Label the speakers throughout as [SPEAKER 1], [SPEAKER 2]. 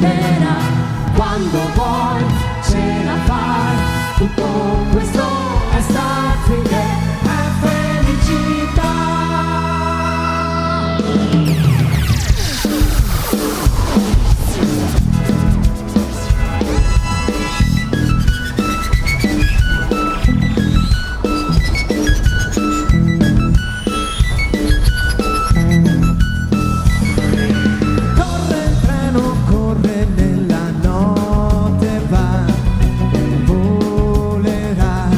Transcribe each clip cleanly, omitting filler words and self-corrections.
[SPEAKER 1] arriverà. Quando vuoi ce la fai, tutto questo è Starting, è felicità.
[SPEAKER 2] Corre il treno, corre nella notte, va, volerà,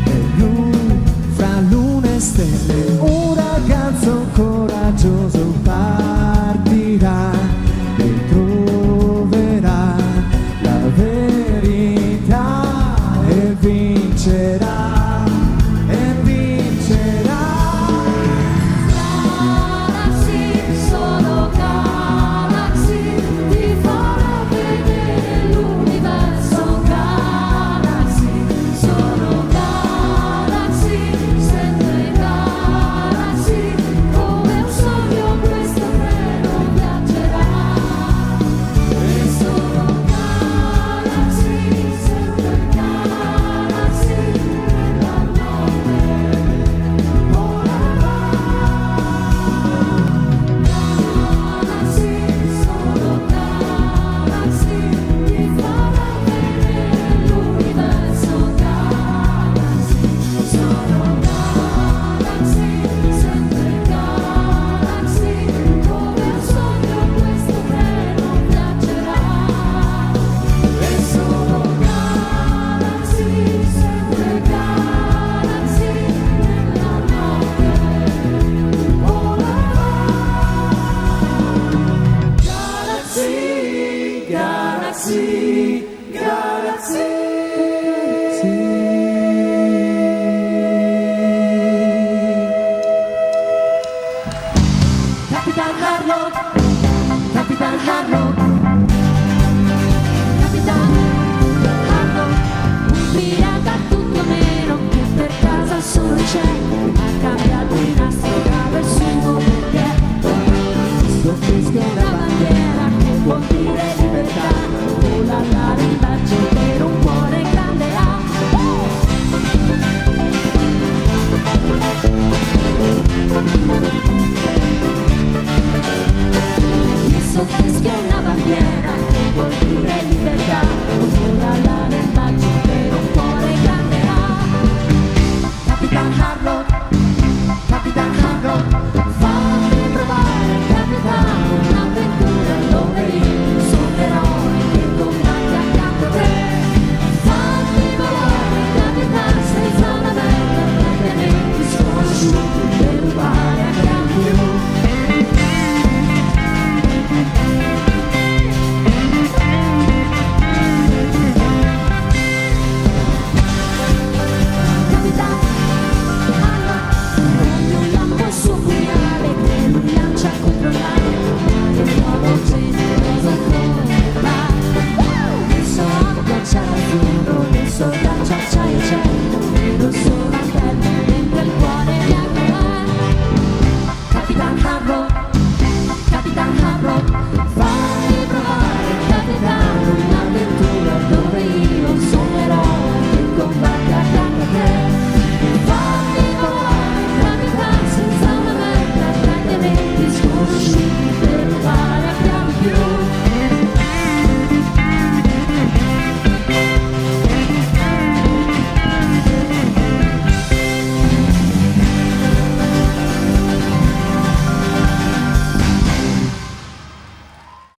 [SPEAKER 2] e lui fra lune e stelle, un ragazzo coraggioso partirà e troverà la verità e vincerà, e vincerà.
[SPEAKER 1] Galaxy, solo Galaxy, ti farà vedere l'universo. Galaxy, solo Galaxy, sempre Galaxy, come un sogno questo treno viaggerà. E solo Galaxy, sempre Galaxy, nella notte volerà. Galaxy, solo Galaxy, ti farà vedere l'universo. Galaxy, solo Galaxy, sempre Galaxy, come un sogno questo treno viaggerà. E solo Galaxy, sempre Galaxy, nella notte volerà. Galaxy, Galaxy, Galaxy.